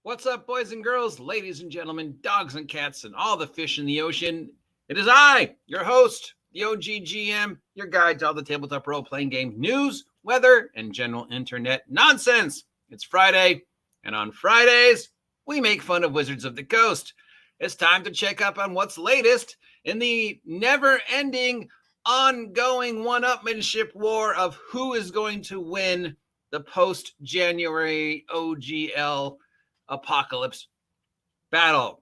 What's up, boys and girls, ladies and gentlemen, dogs and cats, and all the fish in the ocean? It is I, your host, the OGGM, your guide to all the tabletop role-playing game news, weather, and general internet nonsense. It's Friday, and on Fridays, we make fun of Wizards of the Coast. It's time to check up on what's latest in the never-ending, ongoing one-upmanship war of who is going to win the post-January OGL apocalypse battle.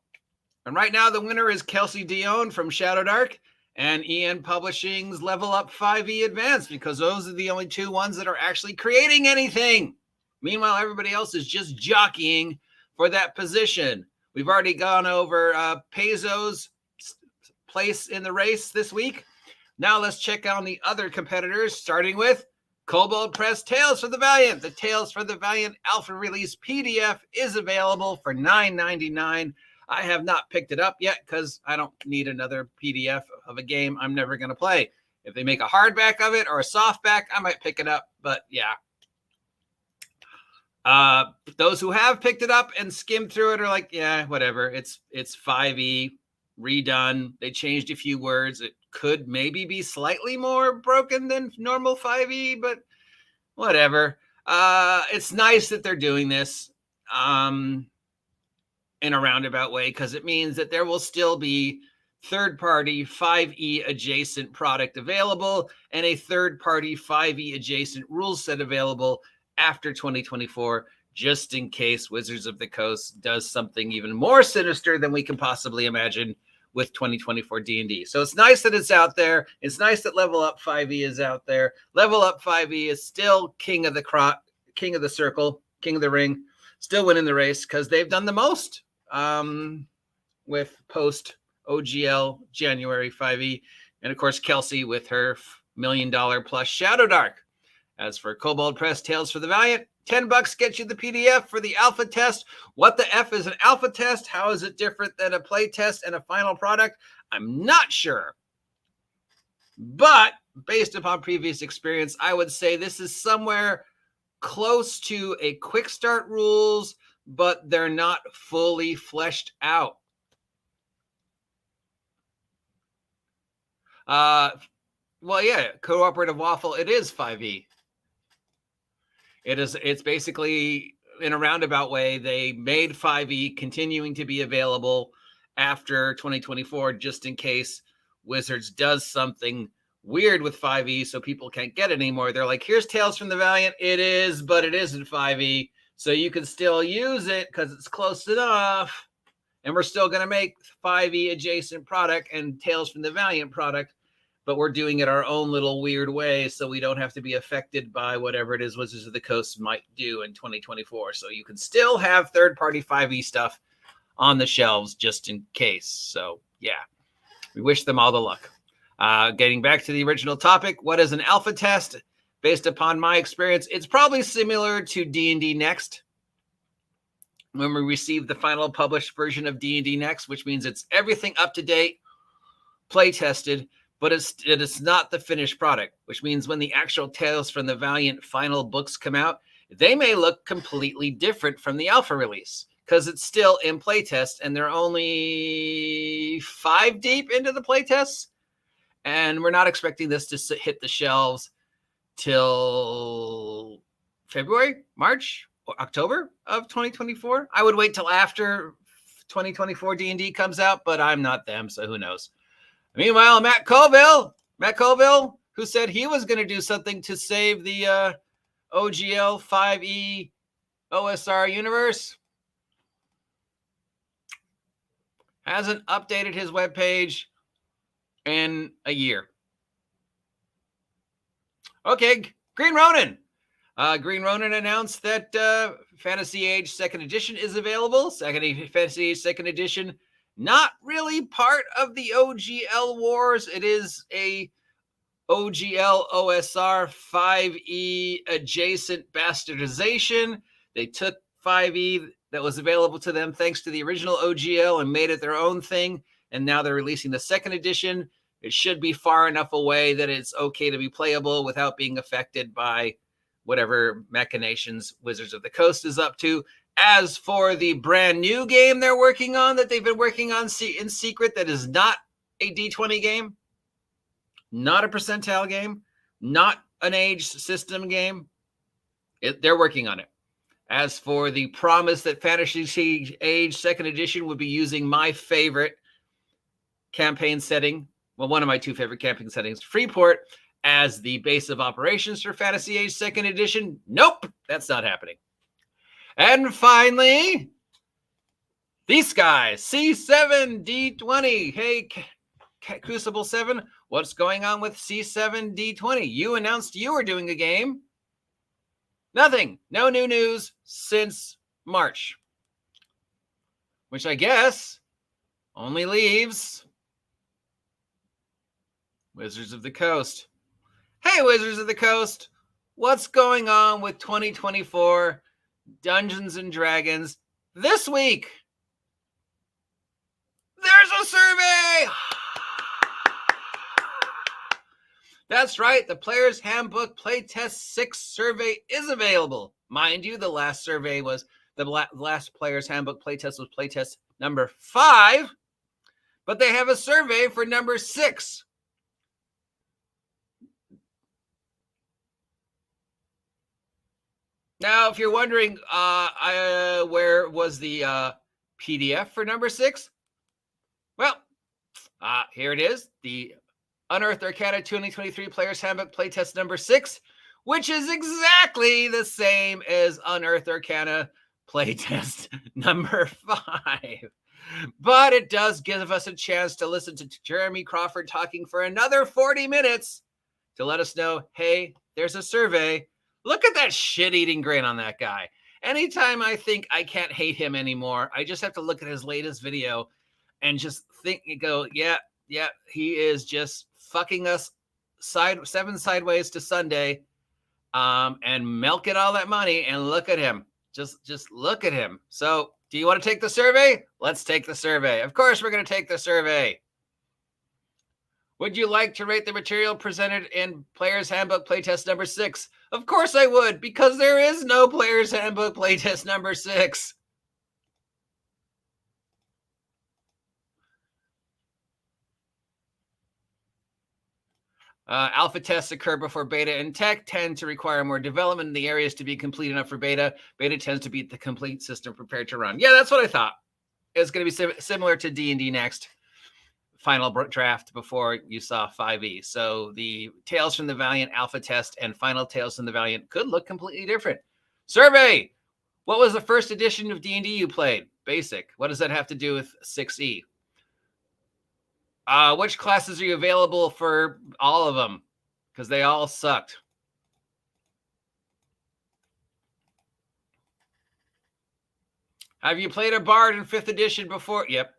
And right now the winner is Kelsey Dion from Shadow Dark and EN Publishing's Level Up 5e Advanced, because those are the only two ones that are actually creating anything. Meanwhile, everybody else is just jockeying for that position. We've already gone over Paizo's place in the race this week. Now let's check on the other competitors, starting with Kobold Press Tales for the Valiant. The Tales for the Valiant Alpha Release PDF is available for $9.99. I have not picked it up yet because I don't need another PDF of a game I'm never going to play. If they make a hardback of it or a softback, I might pick it up, but yeah. Those who have picked it up and skimmed through it are like, yeah, whatever. It's 5e redone. They changed a few words. It could maybe be slightly more broken than normal 5e, but whatever. It's nice that they're doing this in a roundabout way, because it means that there will still be third-party 5e adjacent product available and a third-party 5e adjacent rule set available after 2024, just in case Wizards of the Coast does something even more sinister than we can possibly imagine with 2024 D&D. So it's nice that it's out there. It's nice that Level Up 5e is out there. Level Up 5e is still king of the circle, king of the ring, still winning the race because they've done the most with post OGL January 5e. And of course, Kelsey with her $1 million plus Shadow Dark. As for Kobold Press Tales for the Valiant, $10 gets you the PDF for the alpha test. What the F is an alpha test? How is it different than a play test and a final product? I'm not sure. But based upon previous experience, I would say this is somewhere close to a quick start rules, but they're not fully fleshed out. Well, yeah, Cooperative Waffle, it is 5e. It's basically, in a roundabout way, they made 5e continuing to be available after 2024, just in case Wizards does something weird with 5e so people can't get it anymore. They're like, here's Tales from the Valiant. It is, but it isn't 5e. So you can still use it because it's close enough. And we're still going to make 5e adjacent product and Tales from the Valiant product, but we're doing it our own little weird way so we don't have to be affected by whatever it is Wizards of the Coast might do in 2024. So you can still have third-party 5e stuff on the shelves just in case. So, yeah, we wish them all the luck. Getting back to the original topic, what is an alpha test? Based upon my experience, it's probably similar to D&D Next. When we receive the final published version of D&D Next, which means it's everything up to date, play tested, but it is not the finished product, which means when the actual Tales from the Valiant final books come out, they may look completely different from the alpha release because it's still in playtest and they're only 5 deep into the playtests. And we're not expecting this to hit the shelves till February, March, or October of 2024. I would wait till after 2024 D&D comes out, but I'm not them, so who knows. Meanwhile, Matt Colville, who said he was going to do something to save the OGL 5e OSR universe, hasn't updated his webpage in a year. Okay, Green Ronin. Green Ronin announced that Fantasy Age 2nd Edition is available. Fantasy Age 2nd Edition, not really part of the OGL wars. It is a OGL OSR 5e adjacent bastardization. They took 5e that was available to them thanks to the original OGL and made it their own thing. And now they're releasing the 2nd edition. It should be far enough away that it's okay to be playable without being affected by whatever machinations Wizards of the Coast is up to. As for the brand new game they're working on, that they've been working on in secret, that is not a D20 game, not a percentile game, not an age system game, they're working on it. As for the promise that Fantasy Age 2nd edition would be using my favorite campaign setting, well, one of my two favorite campaign settings, Freeport, as the base of operations for Fantasy Age 2nd edition, nope, that's not happening. And finally, these guys, C7D20. Hey, Crucible 7, what's going on with C7D20? You announced you were doing a game. Nothing. No new news since March. Which I guess only leaves Wizards of the Coast. Hey, Wizards of the Coast. What's going on with 2024 Dungeons and Dragons this week? There's a survey! That's right, the Player's Handbook Playtest 6 survey is available. Mind you, the last survey was, the last Player's Handbook Playtest was playtest number 5, but they have a survey for number 6. Now, if you're wondering, where was the PDF for number 6? Well, here it is, the Unearthed Arcana 2023 Player's Handbook Playtest number 6, which is exactly the same as Unearthed Arcana Playtest number 5. But it does give us a chance to listen to Jeremy Crawford talking for another 40 minutes to let us know, hey, there's a survey. Look at that shit-eating grin on that guy. Anytime I think I can't hate him anymore, I just have to look at his latest video and just think and go, yeah, he is just fucking us 7 sideways to Sunday, and milking all that money. And look at him, just look at him. So, do you want to take the survey? Let's take the survey. Of course, we're going to take the survey. Would you like to rate the material presented in Player's Handbook Playtest number 6? Of course I would, because there is no Player's Handbook Playtest number 6. Alpha tests occur before beta, and tech tend to require more development in the areas to be complete enough for beta. Beta tends to be the complete system prepared to run. Yeah, that's what I thought. It's going to be similar to D&D Next final draft before you saw 5e. So the Tales from the Valiant alpha test and final Tales from the Valiant could look completely different. Survey! What was the first edition of D&D you played? Basic. What does that have to do with 6e? Which classes are you available for? All of them, because they all sucked. Have you played a Bard in 5th edition before? Yep.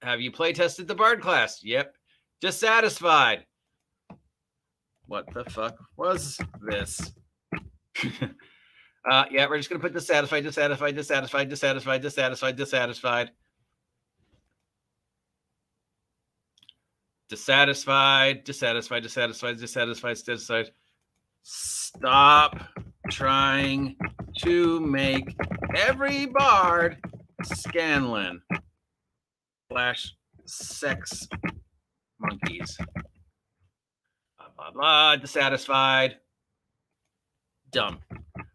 Have you play tested the Bard class? Yep. Dissatisfied. What the fuck was this? Yeah, we're just going to put dissatisfied. Stop trying to make every bard Scanlan / sex monkeys. Blah, blah, blah. Dissatisfied. Dumb.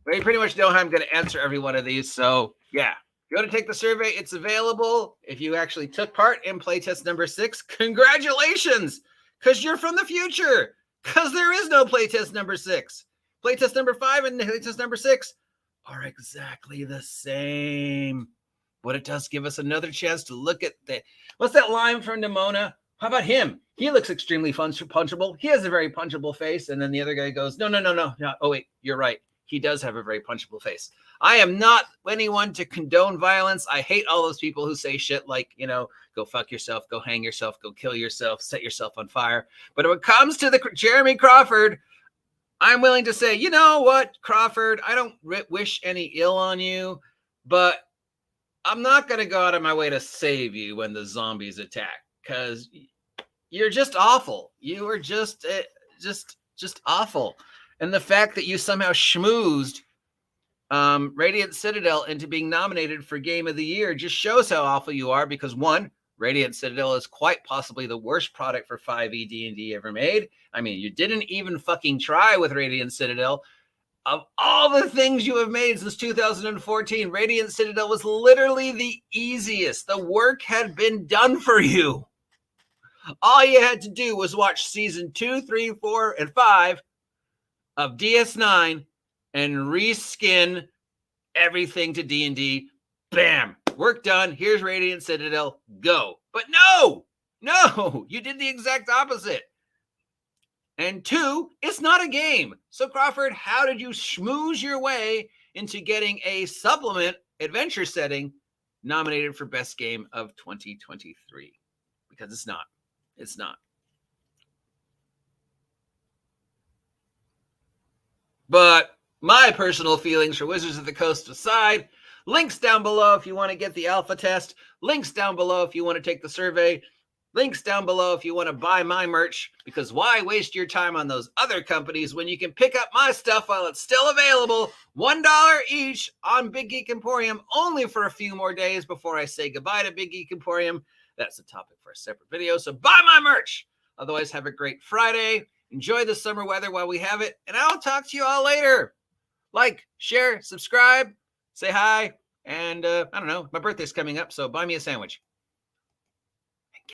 But you pretty much know how I'm going to answer every one of these. So, yeah. If you want to take the survey, it's available. If you actually took part in playtest number 6, congratulations, because you're from the future, because there is no playtest number 6. Playtest number 5 and playtest number 6 are exactly the same. But it does give us another chance to look at what's that line from Nimona? How about him? He looks extremely punchable. He has a very punchable face. And then the other guy goes, no. Oh, wait, you're right. He does have a very punchable face. I am not anyone to condone violence. I hate all those people who say shit like, go fuck yourself, go hang yourself, go kill yourself, set yourself on fire. But when it comes to the Jeremy Crawford, I'm willing to say, you know what, Crawford, I don't wish any ill on you, but I'm not going to go out of my way to save you when the zombies attack, because you're just awful. You are just awful. And the fact that you somehow schmoozed Radiant Citadel into being nominated for Game of the Year just shows how awful you are, because one, Radiant Citadel is quite possibly the worst product for 5e D&D ever made. I mean, you didn't even fucking try with Radiant Citadel. Of all the things you have made since 2014, Radiant Citadel was literally the easiest. The work had been done for you. All you had to do was watch season 2, 3, 4, and 5 of DS9 and reskin everything to D&D. Bam! Work done. Here's Radiant Citadel. Go. But no! You did the exact opposite. And 2, it's not a game. So, Crawford, how did you schmooze your way into getting a supplement adventure setting nominated for Best Game of 2023? Because it's not. It's not. But my personal feelings for Wizards of the Coast aside, links down below if you want to get the alpha test. Links down below if you want to take the survey. Links down below if you want to buy my merch, because why waste your time on those other companies when you can pick up my stuff while it's still available, $1 each on Big Geek Emporium, only for a few more days before I say goodbye to Big Geek Emporium. That's a topic for a separate video, so buy my merch. Otherwise, have a great Friday. Enjoy the summer weather while we have it, and I'll talk to you all later. Like, share, subscribe, say hi, and I don't know, my birthday's coming up, so buy me a sandwich.